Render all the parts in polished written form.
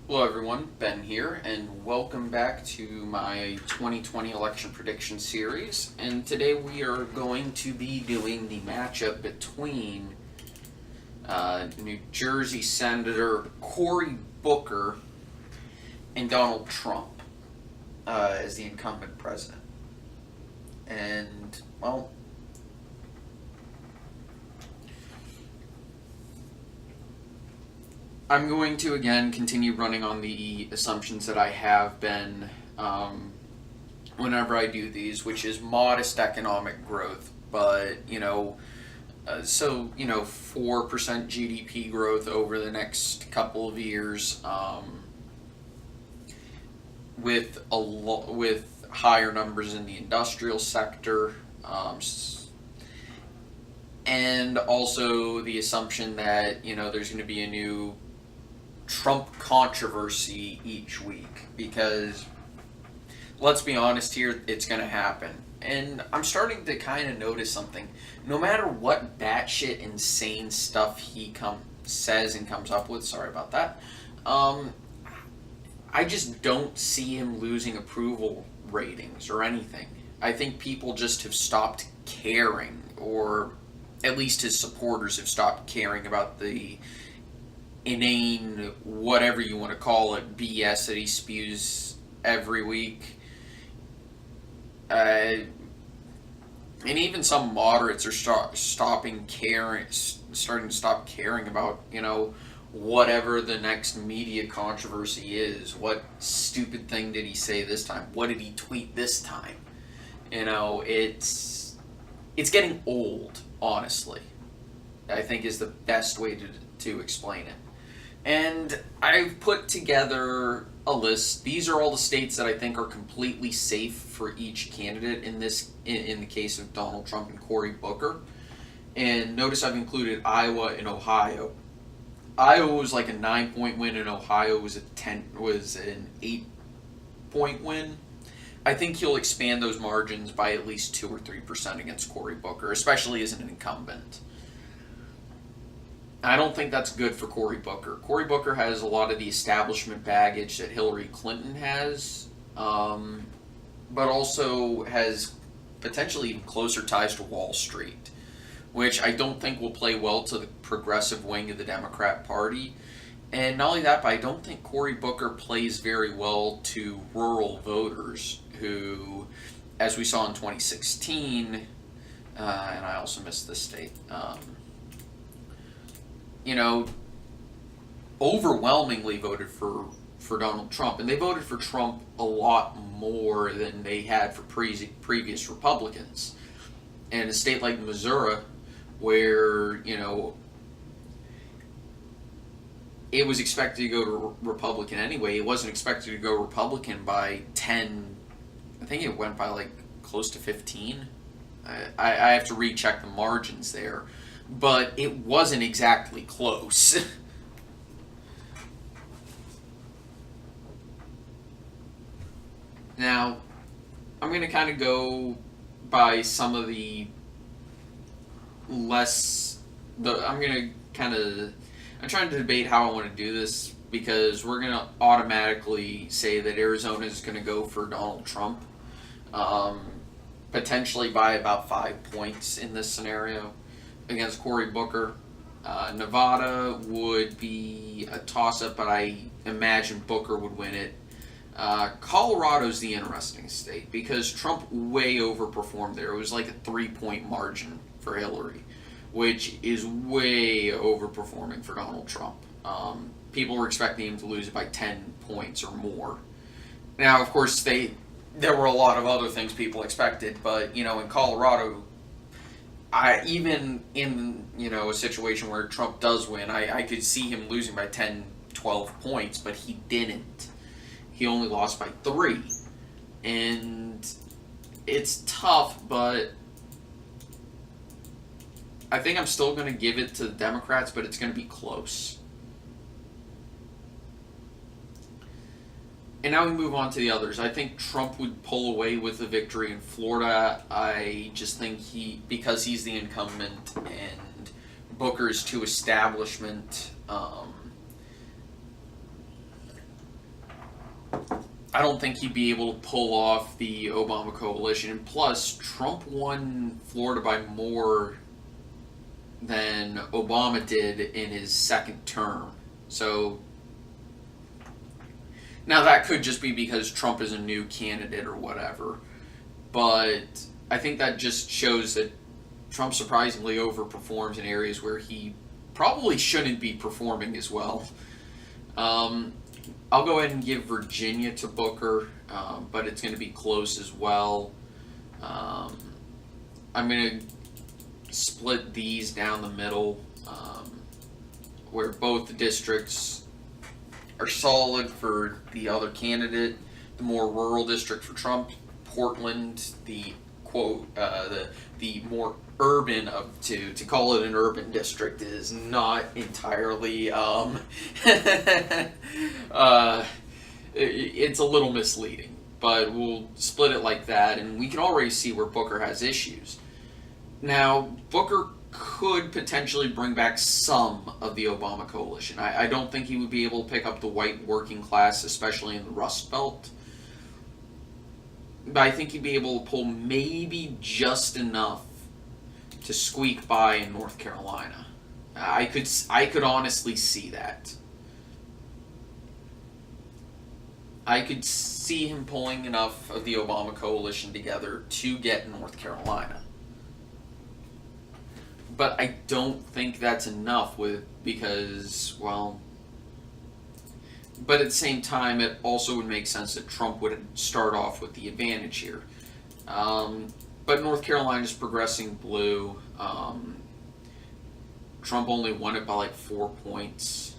Hello everyone, Ben here, and welcome back to my 2020 election prediction series. And today we are going to be doing the matchup between New Jersey Senator Cory Booker and Donald Trump as the incumbent president. And, well, I'm going to again continue running on the assumptions that I have been whenever I do these, which is modest economic growth, but 4% GDP growth over the next couple of years, with higher numbers in the industrial sector. And also the assumption that there's going to be a new Trump controversy each week, because let's be honest here, it's going to happen. And I'm starting to kind of notice something. No matter what batshit insane stuff he says and comes up with, sorry about that, I just don't see him losing approval ratings or anything. I think people just have stopped caring, or at least his supporters have stopped caring about the inane, whatever you want to call it, BS that he spews every week. And even some moderates are starting to stop caring about, whatever the next media controversy is. What stupid thing did he say this time? What did he tweet this time? It's getting old, honestly, I think is the best way to explain it. And I've put together a list. These are all the states that I think are completely safe for each candidate in the case of Donald Trump and Cory Booker. And notice I've included Iowa and Ohio. Iowa was like a 9-point win, and Ohio was an 8-point win. I think he'll expand those margins by at least 2 or 3% against Cory Booker, especially as an incumbent. I don't think that's good for Cory Booker. Cory Booker has a lot of the establishment baggage that Hillary Clinton has, but also has potentially even closer ties to Wall Street, which I don't think will play well to the progressive wing of the Democrat Party. And not only that, but I don't think Cory Booker plays very well to rural voters who, as we saw in 2016, and I also missed this state, overwhelmingly voted for Donald Trump. And they voted for Trump a lot more than they had for previous Republicans. And a state like Missouri, where, it was expected to go to Republican anyway, it wasn't expected to go Republican by 10, I think it went by like close to 15. I have to recheck the margins there, but it wasn't exactly close. Now, I'm going to kind of go by some of I'm trying to debate how I want to do this, because we're going to automatically say that Arizona is going to go for Donald Trump, potentially by about 5 points in this scenario against Cory Booker. Nevada would be a toss-up, but I imagine Booker would win it. Colorado's the interesting state, because Trump way overperformed there. It was like a 3-point margin for Hillary, which is way overperforming for Donald Trump. People were expecting him to lose it by 10 points or more. Now, of course, there were a lot of other things people expected, but, in Colorado, even in, a situation where Trump does win, I could see him losing by 10, 12 points, but he didn't. He only lost by 3. And it's tough, but I think I'm still going to give it to the Democrats, but it's going to be close. And now we move on to the others. I think Trump would pull away with a victory in Florida. I just think because he's the incumbent and Booker's too establishment, I don't think he'd be able to pull off the Obama coalition. And plus, Trump won Florida by more than Obama did in his second term. So now that could just be because Trump is a new candidate or whatever. But I think that just shows that Trump surprisingly overperforms in areas where he probably shouldn't be performing as well. Um, I'll go ahead and give Virginia to Booker, but it's going to be close as well. Um, I'm going to split these down the middle, where both the districts are solid for the other candidate. The more rural district for Trump, Portland, the quote, the more urban of two. To call it an urban district is not entirely it's a little misleading, but we'll split it like that, and we can already see where Booker has issues. Now, Booker could potentially bring back some of the Obama coalition. I don't think he would be able to pick up the white working class, especially in the Rust Belt. But I think he'd be able to pull maybe just enough to squeak by in North Carolina. I could honestly see that. I could see him pulling enough of the Obama coalition together to get North Carolina. But I don't think that's enough because, well, but at the same time, it also would make sense that Trump would start off with the advantage here. But North Carolina is progressing blue. Trump only won it by like 4 points,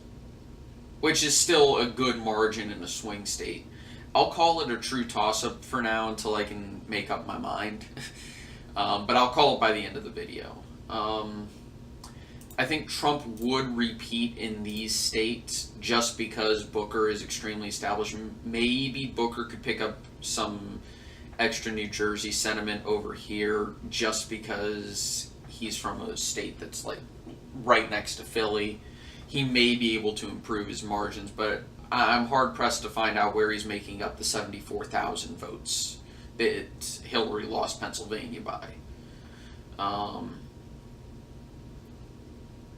which is still a good margin in a swing state. I'll call it a true toss-up for now until I can make up my mind. But I'll call it by the end of the video. I think Trump would repeat in these states just because Booker is extremely established. Maybe Booker could pick up some extra New Jersey sentiment over here just because he's from a state that's like right next to Philly. He may be able to improve his margins, but I'm hard pressed to find out where he's making up the 74,000 votes that Hillary lost Pennsylvania by.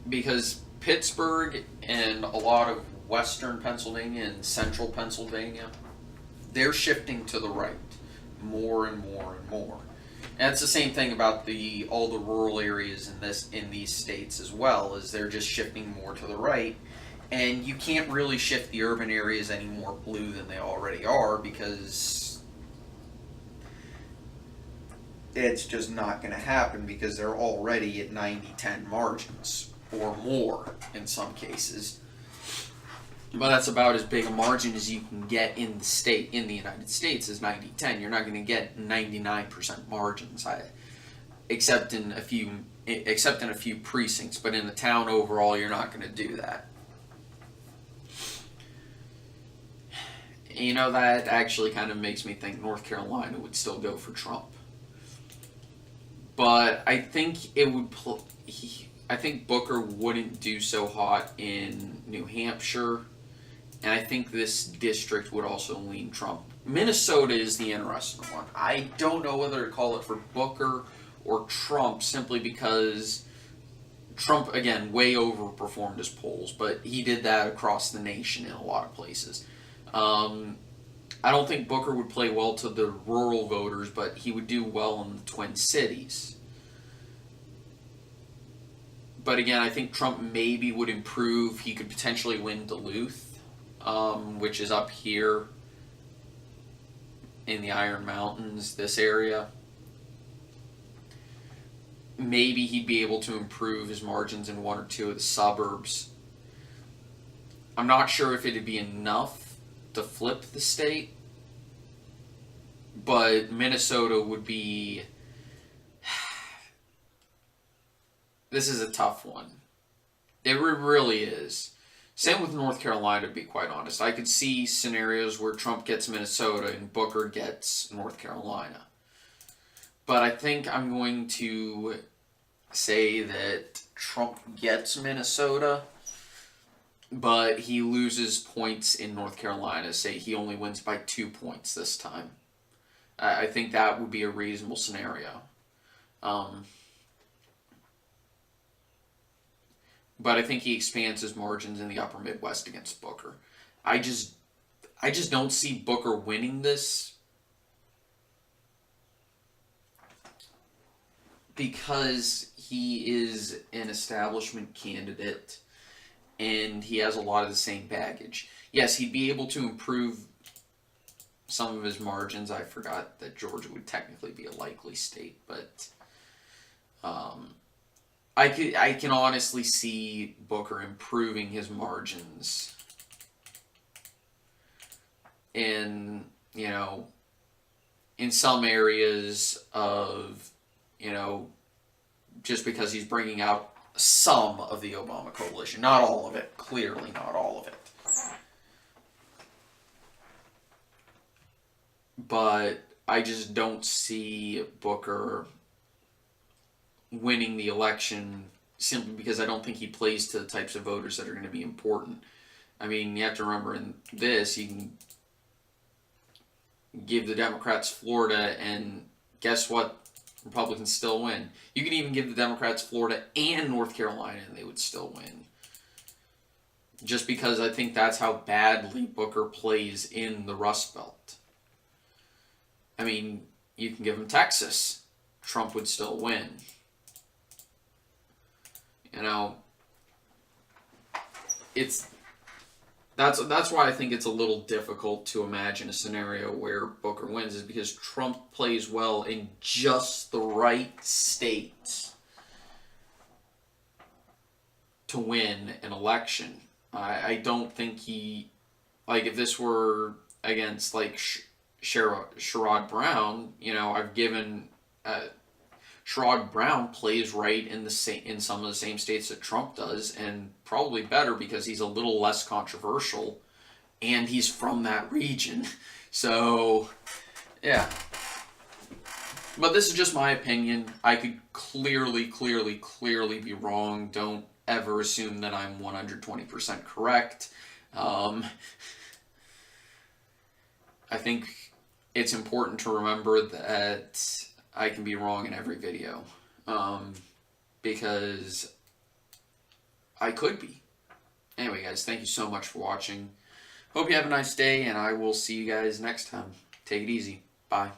Because Pittsburgh and a lot of western Pennsylvania and central Pennsylvania, they're shifting to the right more and more and more. And it's the same thing about all the rural areas in these states as well, is they're just shifting more to the right. And you can't really shift the urban areas any more blue than they already are because it's just not going to happen because they're already at 90-10 margins or more in some cases. But that's about as big a margin as you can get in the United States is 90-10. You're not going to get 99% margins, except in a few precincts. But in the town overall, you're not going to do that. You know, that actually kind of makes me think North Carolina would still go for Trump. But I think it would. I think Booker wouldn't do so hot in New Hampshire. And I think this district would also lean Trump. Minnesota is the interesting one. I don't know whether to call it for Booker or Trump simply because Trump, again, way overperformed his polls, but he did that across the nation in a lot of places. I don't think Booker would play well to the rural voters, but he would do well in the Twin Cities. But again, I think Trump maybe would improve. He could potentially win Duluth, which is up here in the Iron Mountains, this area. Maybe he'd be able to improve his margins in one or two of the suburbs. I'm not sure if it'd be enough to flip the state, but Minnesota would be... This is a tough one. It really is. Same with North Carolina, to be quite honest. I could see scenarios where Trump gets Minnesota and Booker gets North Carolina. But I think I'm going to say that Trump gets Minnesota. but he loses points in North Carolina. Say he only wins by 2 points this time. I think that would be a reasonable scenario. Um, but I think he expands his margins in the Upper Midwest against Booker. I just I just don't see Booker winning this because he is an establishment candidate and he has a lot of the same baggage. Yes, he'd be able to improve some of his margins. I forgot that Georgia would technically be a likely state, but um, I can honestly see Booker improving his margins in in some areas of you know just because he's bringing out some of the Obama coalition, not all of it. Clearly, not all of it. But I just don't see Booker winning the election simply because I don't think he plays to the types of voters that are going to be important. I mean, you have to remember in this, you can give the Democrats Florida, and guess what? Republicans still win. You can even give the Democrats Florida and North Carolina, and they would still win. Just because I think that's how badly Booker plays in the Rust Belt. I mean, you can give him Texas. Trump would still win. You know, it's that's why I think it's a little difficult to imagine a scenario where Booker wins, is because Trump plays well in just the right states to win an election. I don't think he, like, if this were against like Sherrod Brown, I've given Sherrod Brown plays right in some of the same states that Trump does, and probably better because he's a little less controversial, and he's from that region. So, yeah. But this is just my opinion. I could clearly be wrong. Don't ever assume that I'm 120% correct. I think it's important to remember that I can be wrong in every video, because I could be. Anyway, guys, thank you so much for watching. Hope you have a nice day, and I will see you guys next time. Take it easy. Bye.